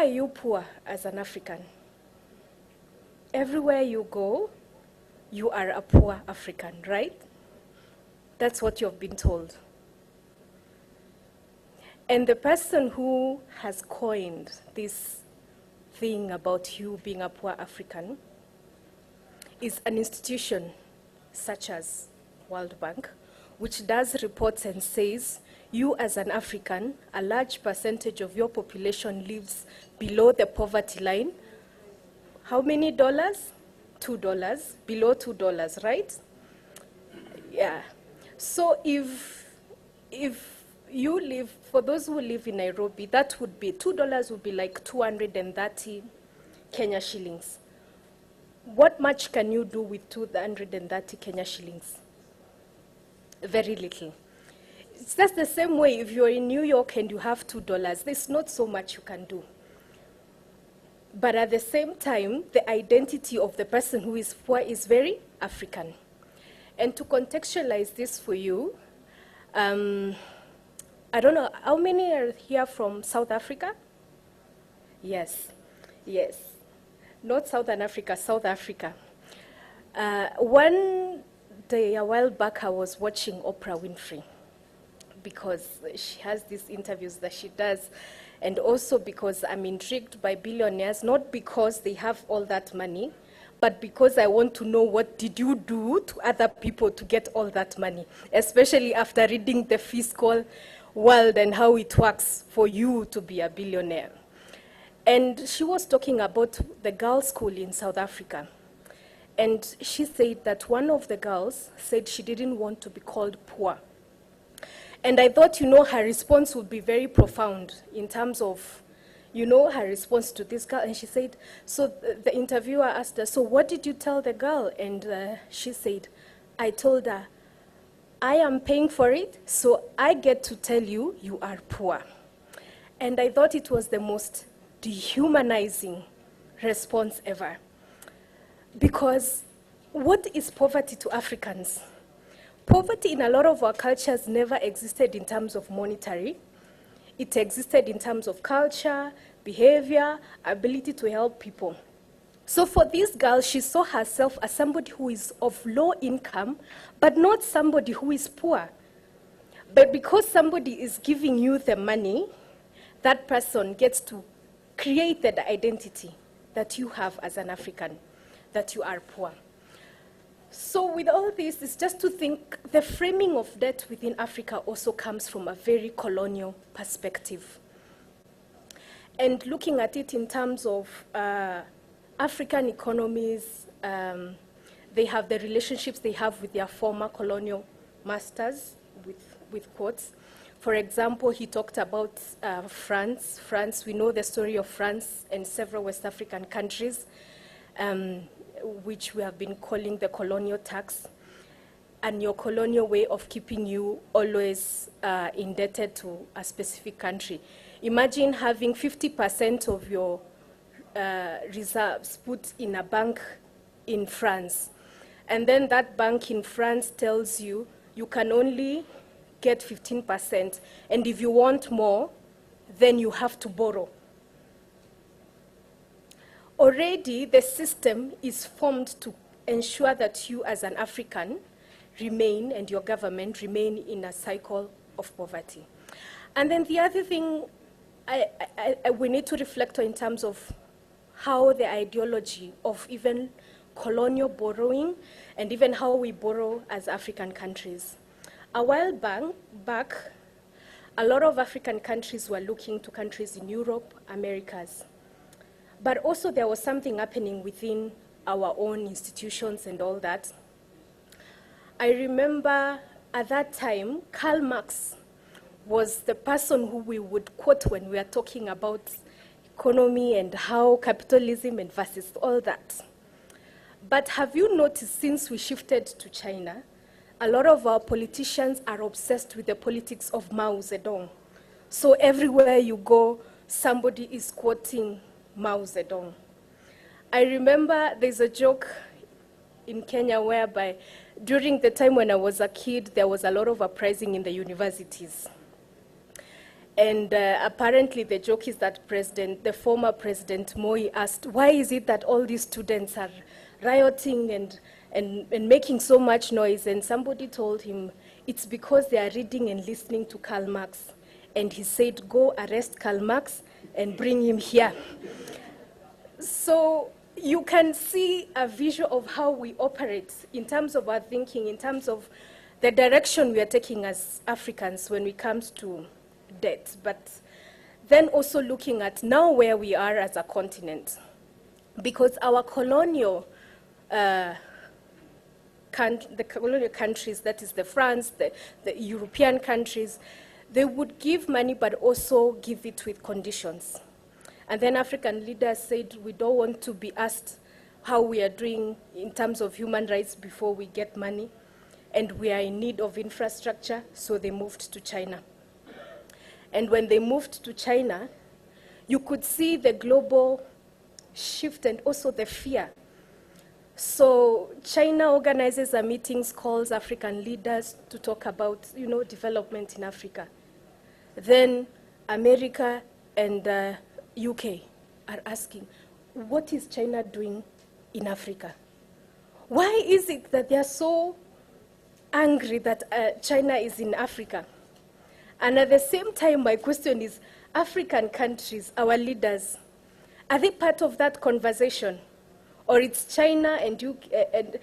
you poor as an African? Everywhere you go, you are a poor African, right? That's what you've been told. And the person who has coined this thing about you being a poor African is an institution such as World Bank, which does reports and says, you as an African, a large percentage of your population lives below the poverty line. How many dollars? $2, below $2, right? Yeah. So if you live, for those who live in Nairobi, that would be, $2 would be like 230 Kenya shillings. What much can you do with 230 Kenya shillings? Very little. It's just the same way if you're in New York and you have $2, there's not so much you can do. But at the same time, the identity of the person who is poor is very African. And to contextualize this for you, I don't know, how many are here from South Africa? Yes, yes. Not Southern Africa, South Africa. One day, a while back, I was watching Oprah Winfrey because she has these interviews that she does, and also because I'm intrigued by billionaires, not because they have all that money, but because I want to know what did you do to other people to get all that money, especially after reading the fiscal world and how it works for you to be a billionaire. And she was talking about the girls' school in South Africa. And she said that one of the girls said she didn't want to be called poor. And I thought, her response would be very profound in terms of, her response to this girl. And she said, so the interviewer asked her, so what did you tell the girl? And she said, I told her, I am paying for it, so I get to tell you, you are poor. And I thought it was the most dehumanizing response ever. Because what is poverty to Africans? Poverty in a lot of our cultures never existed in terms of monetary. It existed in terms of culture, behavior, ability to help people. So for this girl, she saw herself as somebody who is of low income, but not somebody who is poor. But because somebody is giving you the money, that person gets to create the identity that you have as an African, that you are poor. So with all this, it's just to think the framing of debt within Africa also comes from a very colonial perspective. And looking at it in terms of African economies, they have the relationships they have with their former colonial masters, with quotes. For example, he talked about France. France, we know the story of France and several West African countries, which we have been calling the colonial tax, and your colonial way of keeping you always indebted to a specific country. Imagine having 50% of your reserves put in a bank in France, and then that bank in France tells you you can only get 15%, and if you want more, then you have to borrow. Already, the system is formed to ensure that you as an African remain, and your government remain in a cycle of poverty. And then the other thing we need to reflect on in terms of how the ideology of even colonial borrowing and even how we borrow as African countries. A while back, a lot of African countries were looking to countries in Europe, Americas. But also there was something happening within our own institutions and all that. I remember at that time, Karl Marx was the person who we would quote when we are talking about economy and how capitalism and versus all that. But have you noticed since we shifted to China, a lot of our politicians are obsessed with the politics of Mao Zedong. So everywhere you go, somebody is quoting Mao Zedong. I remember there's a joke in Kenya whereby during the time when I was a kid, there was a lot of uprising in the universities. And apparently the joke is that the former President Moi asked, why is it that all these students are rioting and making so much noise? And somebody told him, it's because they are reading and listening to Karl Marx. And he said, go arrest Karl Marx and bring him here. So you can see a visual of how we operate in terms of our thinking, in terms of the direction we are taking as Africans when it comes to debt, but then also looking at now where we are as a continent. Because our colonial, the colonial countries, that is the France, the European countries, they would give money but also give it with conditions. And then African leaders said, we don't want to be asked how we are doing in terms of human rights before we get money. And we are in need of infrastructure, so they moved to China. And when they moved to China, you could see the global shift and also the fear. So China organizes a meetings, calls African leaders to talk about, development in Africa. Then America and UK are asking, what is China doing in Africa? Why is it that they are so angry that China is in Africa? And at the same time, my question is, African countries, our leaders, are they part of that conversation? Or it's China and the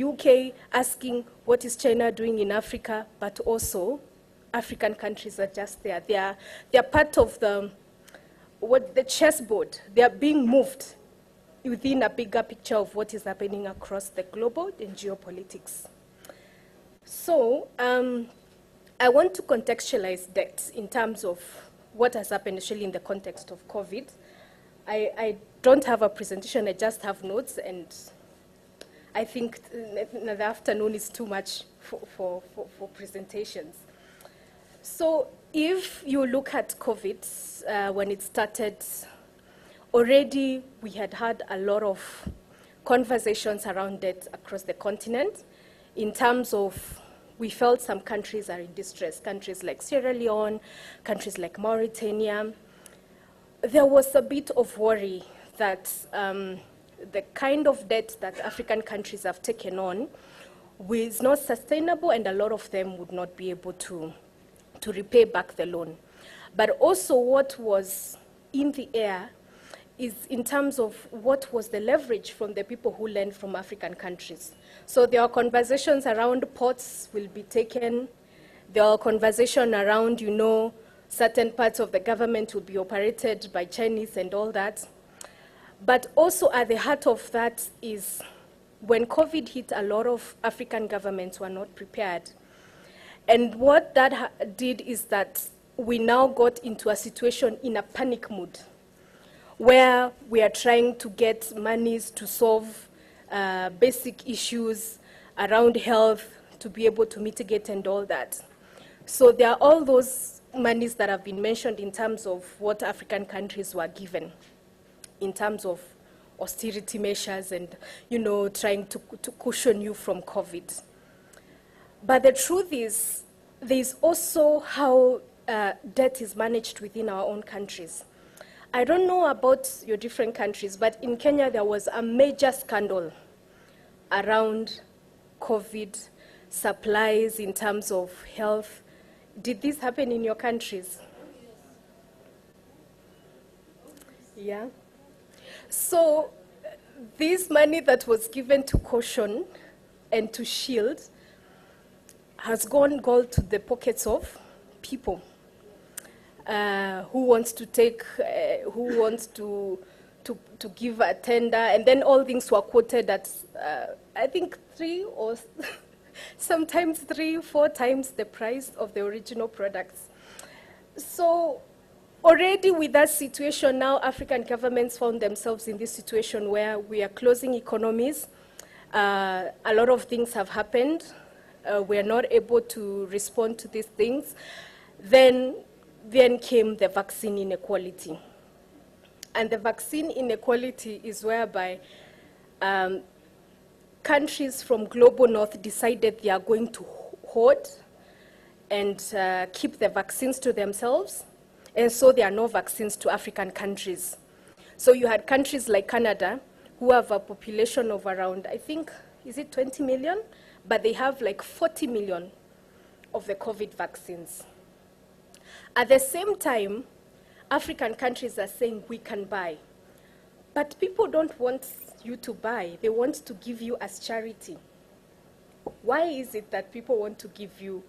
UK asking what is China doing in Africa, but also African countries are just there. They are part of the chessboard. They are being moved within a bigger picture of what is happening across the global and geopolitics. So, I want to contextualize debt in terms of what has happened, especially in the context of COVID. I don't have a presentation, I just have notes, and I think in the afternoon is too much for presentations. So if you look at COVID, when it started, already we had had a lot of conversations around debt across the continent in terms of we felt some countries are in distress, countries like Sierra Leone, countries like Mauritania. There was a bit of worry that the kind of debt that African countries have taken on is not sustainable, and a lot of them would not be able to repay back the loan. But also what was in the air is in terms of what was the leverage from the people who lend from African countries. So there are conversations around ports will be taken. There are conversations around, certain parts of the government will be operated by Chinese and all that. But also at the heart of that is when COVID hit, a lot of African governments were not prepared. And what that did is that we now got into a situation in a panic mood, where we are trying to get monies to solve basic issues around health, to be able to mitigate and all that. So there are all those monies that have been mentioned in terms of what African countries were given, in terms of austerity measures and, trying to cushion you from COVID. But the truth is, there's also how debt is managed within our own countries. I don't know about your different countries, but in Kenya there was a major scandal around COVID supplies in terms of health. Did this happen in your countries? Yeah. So this money that was given to caution and to shield has gone to the pockets of people who wants to give a tender, and then all things were quoted at, I think 3 or sometimes 3-4 times the price of the original products. So already with that situation, now African governments found themselves in this situation where we are closing economies. A lot of things have happened. We are not able to respond to these things. Then came the vaccine inequality. And the vaccine inequality is whereby countries from global north decided they are going to hoard and keep the vaccines to themselves, and so there are no vaccines to African countries. So you had countries like Canada, who have a population of around, I think, is it 20 million? But they have like 40 million of the COVID vaccines. At the same time, African countries are saying we can buy. But people don't want you to buy. They want to give you as charity. Why is it that people want to give you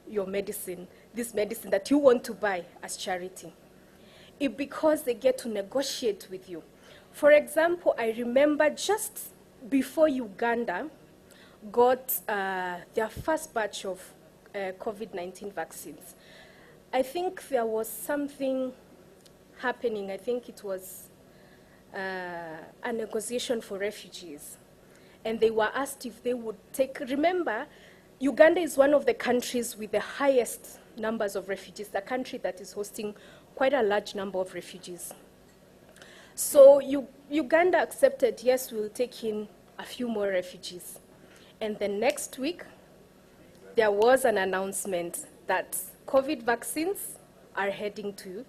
your medicine, this medicine that you want to buy as charity? It's because they get to negotiate with you. For example, I remember just before Uganda got their first batch of COVID-19 vaccines, I think there was something happening. I think it was a negotiation for refugees. And they were asked if they would take, remember, Uganda is one of the countries with the highest numbers of refugees, the country that is hosting quite a large number of refugees. So Uganda accepted, yes, we'll take in a few more refugees. And the next week, there was an announcement that COVID vaccines are heading to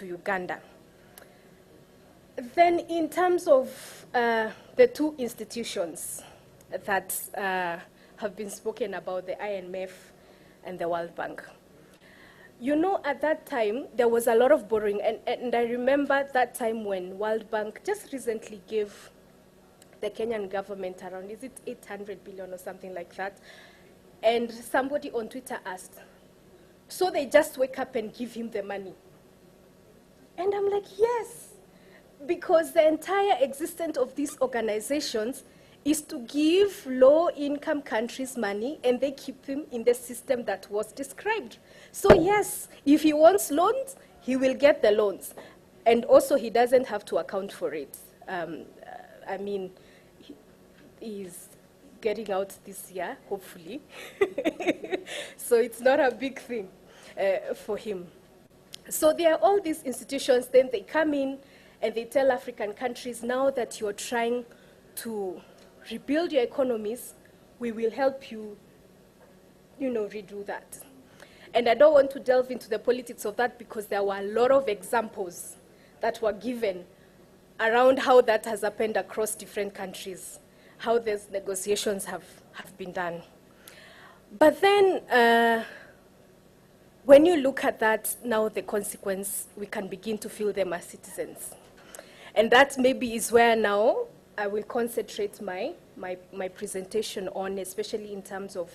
Uganda. Then in terms of the two institutions that have been spoken about, the IMF and the World Bank, you know, at that time, there was a lot of borrowing. And I remember that time when World Bank just recently gave the Kenyan government around, is it 800 billion or something like that? And somebody on Twitter asked, so they just wake up and give him the money? And I'm like, yes, because the entire existence of these organizations is to give low-income countries money, and they keep them in the system that was described. So yes, if he wants loans, he will get the loans. And also, he doesn't have to account for it. I mean, he's getting out this year, hopefully. So it's not a big thing for him. So there are all these institutions, then they come in and they tell African countries, now that you're trying to rebuild your economies, we will help you, redo that. And I don't want to delve into the politics of that because there were a lot of examples that were given around how that has happened across different countries, how these negotiations have been done. But then, when you look at that, now the consequence, we can begin to feel them as citizens. And that maybe is where now I will concentrate my presentation on, especially in terms of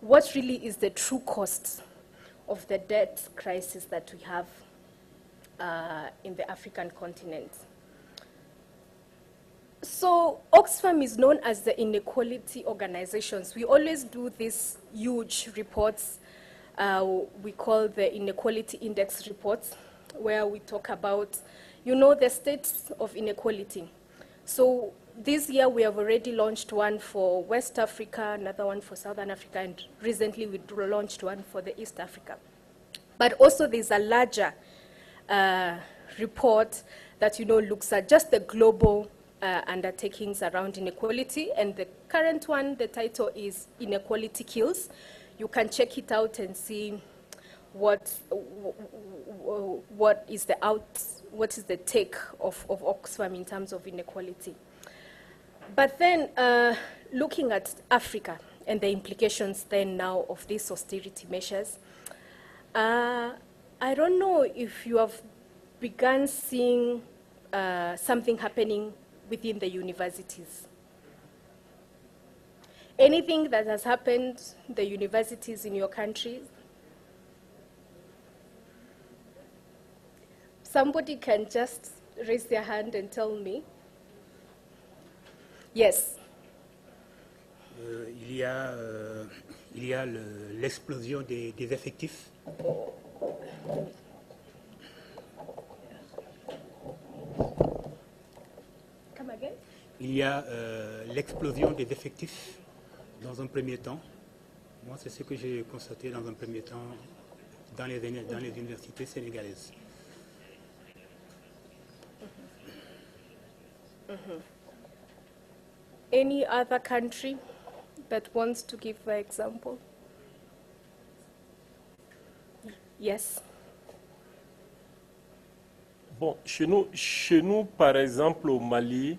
what really is the true cost of the debt crisis that we have in the African continent. So Oxfam is known as the inequality organizations. We always do these huge reports we call the inequality index reports, where we talk about, the states of inequality. So this year we have already launched one for West Africa, another one for Southern Africa, and recently we launched one for the East Africa. But also there's a larger report that, looks at just the global undertakings around inequality, and the current one, the title is Inequality Kills. You can check it out and see what is the take of Oxfam in terms of inequality. But then looking at Africa and the implications then now of these austerity measures, I don't know if you have begun seeing something happening within the universities. Anything that has happened in the universities in your country? Somebody can just raise their hand and tell me. Yes. Il y a l'explosion des effectifs. Come again? Il y a l'explosion des effectifs dans un premier temps. Moi, c'est ce que j'ai constaté dans un premier temps dans les universités sénégalaises. Any other country that wants to give an example. Yes. Bon, chez nous, par exemple, au Mali,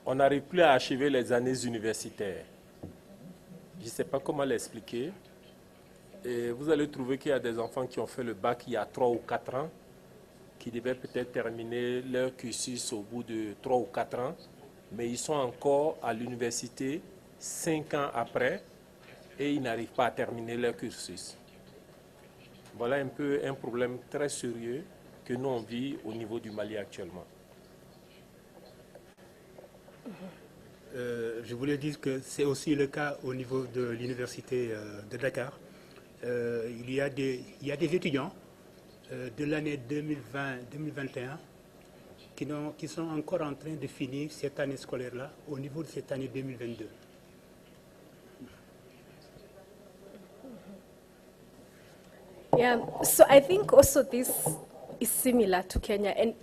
on n'arrive plus à achever les années universitaires. Je ne sais pas comment l'expliquer. Vous allez trouver qu'il y a des enfants qui ont fait le bac il y a 3 ou 4 ans, qui devaient peut-être terminer leur cursus au bout de 3 ou 4 ans, mais ils sont encore à l'université 5 ans après et ils n'arrivent pas à terminer leur cursus. Voilà un peu un problème très sérieux que nous on vit au niveau du Mali actuellement. Je voulais dire que c'est aussi le cas au niveau de l'université de Dakar. Il y a des étudiants de l'année 2020-2021 qui sont encore en train de finir cette année scolaire-là au niveau de cette année 2022. Yeah, so I think also this is similar to Kenya. And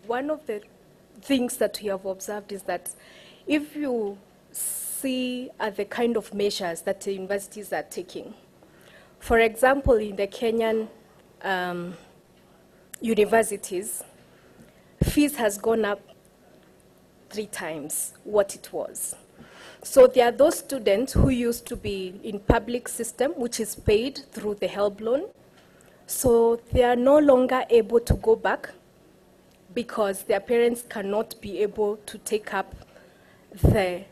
one of the things that we have observed is that if you see the kind of measures that the universities are taking, for example, in the Kenyan universities, fees has gone up 3 times what it was. So there are those students who used to be in public system, which is paid through the HELB loan. So they are no longer able to go back because their parents cannot be able to take up the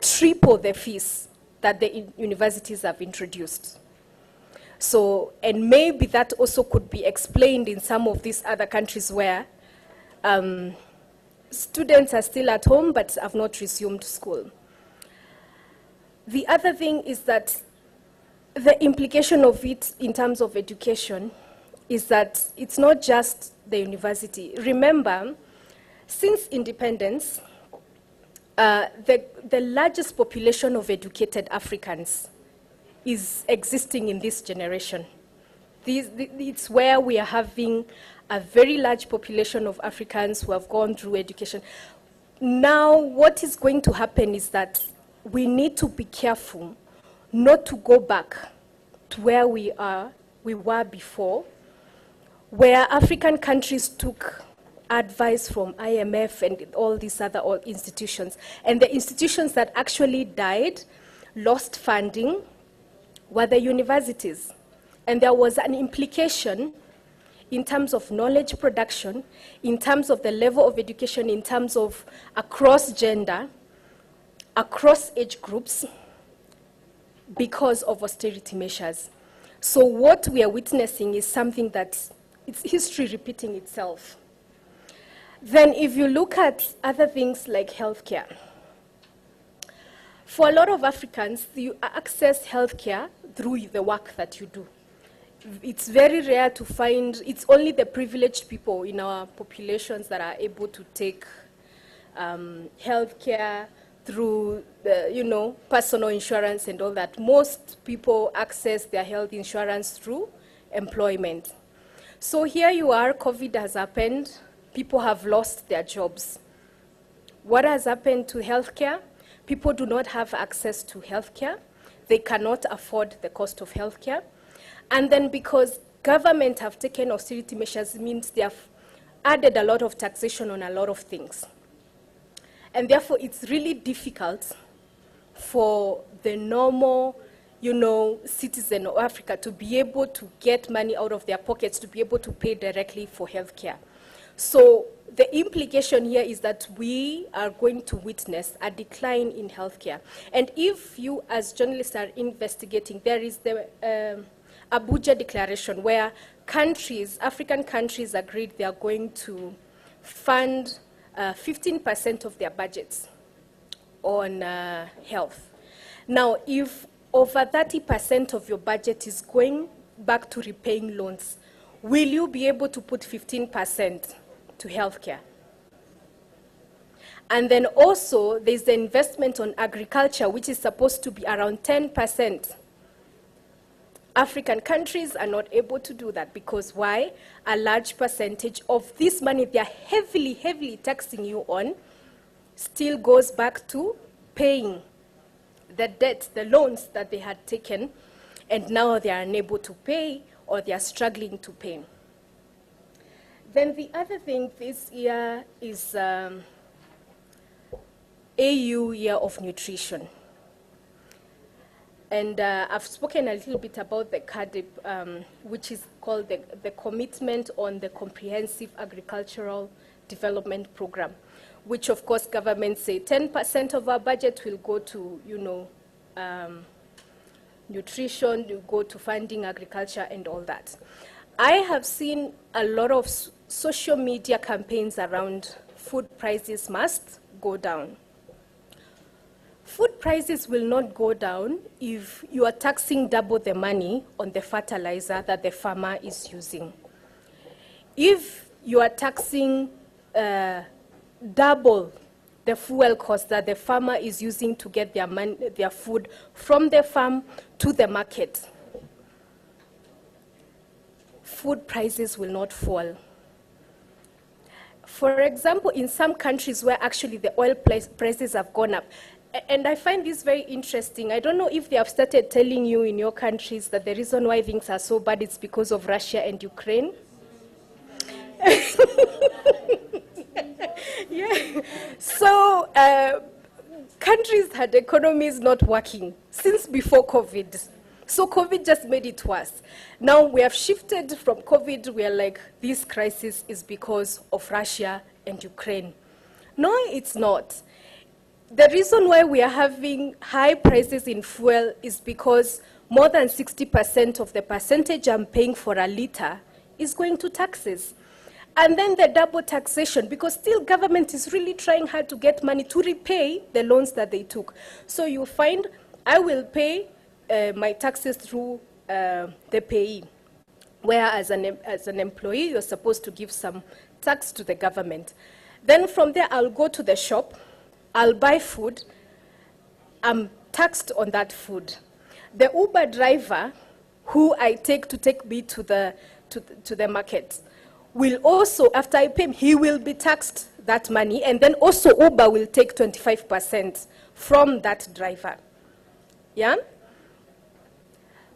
triple the fees that the universities have introduced. So, and maybe that also could be explained in some of these other countries where students are still at home but have not resumed school. The other thing is that the implication of it in terms of education is that it's not just the university. Remember, since independence, the largest population of educated Africans is existing in this generation. It's where we are having a very large population of Africans who have gone through education. Now, what is going to happen is that we need to be careful not to go back to where we were before, where African countries took advice from IMF and all these other institutions. And the institutions that actually died, lost funding, were the universities. And there was an implication in terms of knowledge production, in terms of the level of education, in terms of across gender, across age groups, because of austerity measures. So what we are witnessing is something that it's history repeating itself. Then if you look at other things like healthcare, for a lot of Africans, you access healthcare through the work that you do. It's very rare to find, it's only the privileged people in our populations that are able to take healthcare through the, personal insurance and all that. Most people access their health insurance through employment. So here you are, COVID has happened, people have lost their jobs. What has happened to healthcare? People do not have access to healthcare. They cannot afford the cost of healthcare. And then because government have taken austerity measures, means they have added a lot of taxation on a lot of things. And therefore, it's really difficult for the normal, citizen of Africa to be able to get money out of their pockets, to be able to pay directly for healthcare. So the implication here is that we are going to witness a decline in healthcare. And if you, as journalists, are investigating, there is the Abuja Declaration where countries, African countries, agreed they are going to fund 15% of their budgets on health. Now, if over 30% of your budget is going back to repaying loans, will you be able to put 15% to healthcare? And then also, there's the investment on agriculture, which is supposed to be around 10%. African countries are not able to do that because why? A large percentage of this money they are heavily, heavily taxing you on still goes back to paying the debt, the loans that they had taken, and now they are unable to pay or they are struggling to pay. Then the other thing this year is AU Year of Nutrition. And I've spoken a little bit about the CADIP, which is called the Commitment on the Comprehensive Agricultural Development Program, which of course governments say 10% of our budget will go to, nutrition, will go to funding agriculture and all that. I have seen a lot of social media campaigns around food prices must go down. Food prices will not go down if you are taxing double the money on the fertilizer that the farmer is using. If you are taxing double the fuel cost that the farmer is using to get their food from the farm to the market, food prices will not fall. For example, in some countries where actually the oil prices have gone up, and I find this very interesting. I don't know if they have started telling you in your countries that the reason why things are so bad is because of Russia and Ukraine. Yeah. So countries had economies not working since before COVID. So COVID just made it worse. Now we have shifted from COVID. We are like, this crisis is because of Russia and Ukraine. No, it's not. The reason why we are having high prices in fuel is because more than 60% of the percentage I'm paying for a liter is going to taxes. And then the double taxation, because still government is really trying hard to get money to repay the loans that they took. So you find I will pay my taxes through the payee, where as an employee, you're supposed to give some tax to the government. Then from there, I'll go to the shop, I'll buy food, I'm taxed on that food. The Uber driver who I take to take me to the market will also, after I pay him, he will be taxed that money, and then also Uber will take 25% from that driver. Yeah?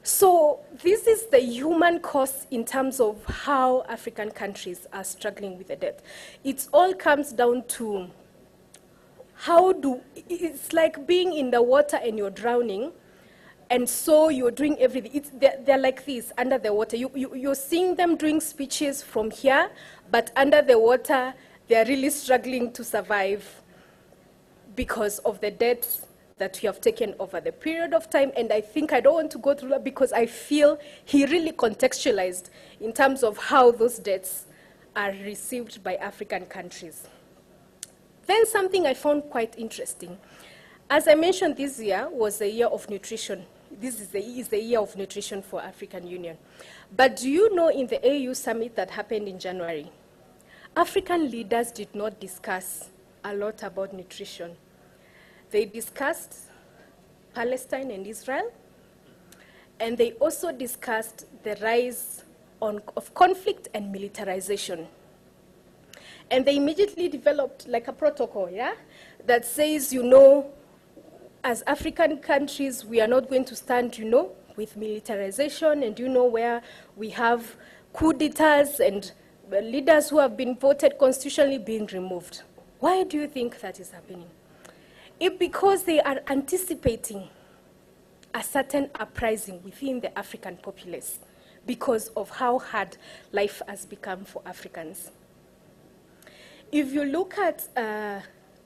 So this is the human cost in terms of how African countries are struggling with the debt. It all comes down to it's like being in the water and you're drowning, and so you're doing everything. They're like this, under the water. You're seeing them doing speeches from here, but under the water, they're really struggling to survive because of the debts that we have taken over the period of time. And I think I don't want to go through that because I feel he really contextualized in terms of how those debts are received by African countries. Then something I found quite interesting. As I mentioned, this year was the year of nutrition. This is the year of nutrition for African Union. But do you know in the AU summit that happened in January, African leaders did not discuss a lot about nutrition. They discussed Palestine and Israel, and they also discussed the rise of conflict and militarization. And they immediately developed like a protocol, yeah, that says, as African countries, we are not going to stand, with militarization, and where we have coup d'etats and leaders who have been voted constitutionally being removed. Why do you think that is happening? It's because they are anticipating a certain uprising within the African populace because of how hard life has become for Africans. If you look at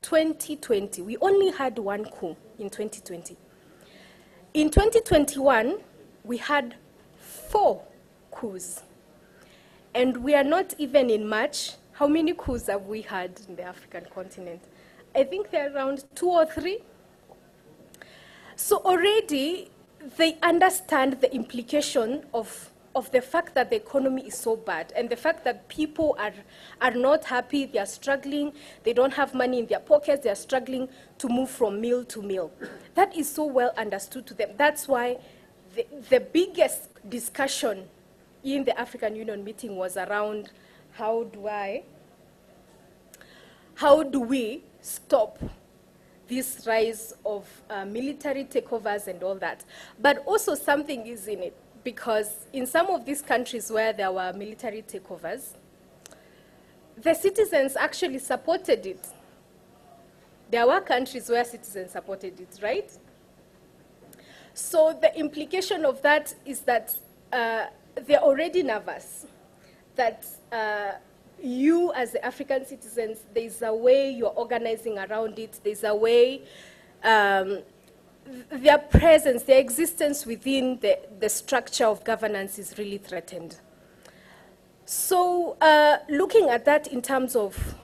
2020, we only had one coup in 2020. In 2021, we had 4 coups. And we are not even in March. How many coups have we had in the African continent? I think they're around 2 or 3. So already they understand the implication of the fact that the economy is so bad and the fact that people are not happy, they are struggling, they don't have money in their pockets, they are struggling to move from meal to meal. That is so well understood to them. That's why the biggest discussion in the African Union meeting was around how do we stop this rise of military takeovers and all that. But also something is in it, because in some of these countries where there were military takeovers, the citizens actually supported it. There were countries where citizens supported it, right? So the implication of that is that they're already nervous, that you as the African citizens, there's a way you're organizing around it, there's a way their presence, their existence within the structure of governance is really threatened. So looking at that in terms of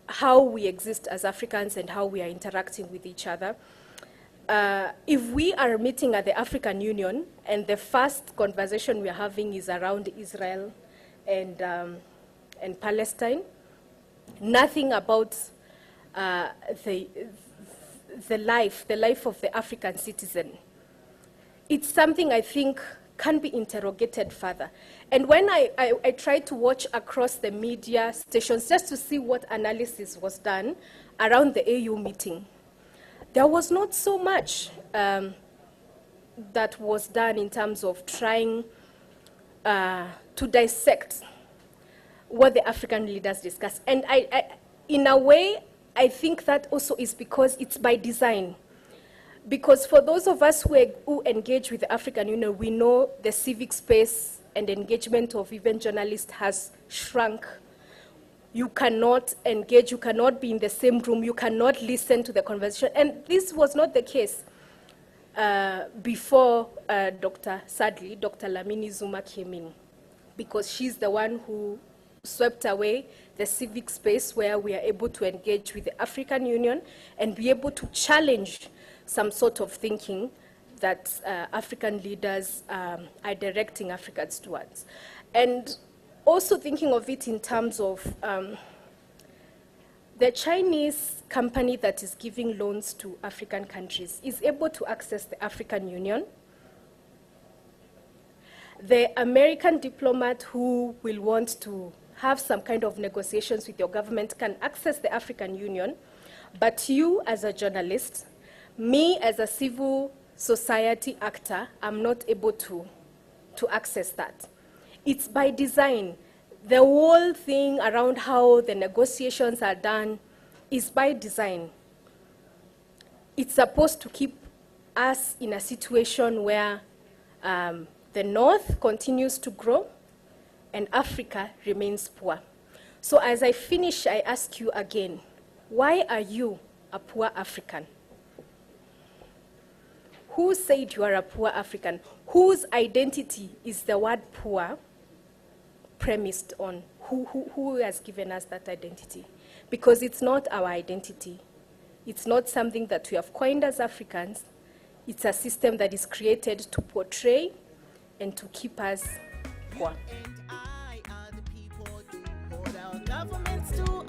how we exist as Africans and how we are interacting with each other, if we are meeting at the African Union and the first conversation we are having is around Israel and Palestine, nothing about the life of the African citizen. It's something I think can be interrogated further. And when I tried to watch across the media stations just to see what analysis was done around the AU meeting, there was not so much that was done in terms of trying to dissect what the African leaders discussed. And in a way, I think that also is because it's by design. Because for those of us who engage with the African Union, we know the civic space and engagement of even journalists has shrunk. You cannot engage, you cannot be in the same room, you cannot listen to the conversation. And this was not the case before sadly, Dr. Lamini Zuma came in, because she's the one who swept away the civic space where we are able to engage with the African Union and be able to challenge some sort of thinking that African leaders are directing Africans towards. And also thinking of it in terms of the Chinese company that is giving loans to African countries is able to access the African Union. The American diplomat who will want to have some kind of negotiations with your government can access the African Union, but you as a journalist, me as a civil society actor, I'm not able to access that. It's by design. The whole thing around how the negotiations are done is by design. It's supposed to keep us in a situation where the North continues to grow and Africa remains poor. So as I finish, I ask you again, why are you a poor African? Who said you are a poor African? Whose identity is the word poor premised on? Who has given us that identity? Because it's not our identity. It's not something that we have coined as Africans. It's a system that is created to portray and to keep us poor. You and I are the people who hold our governments to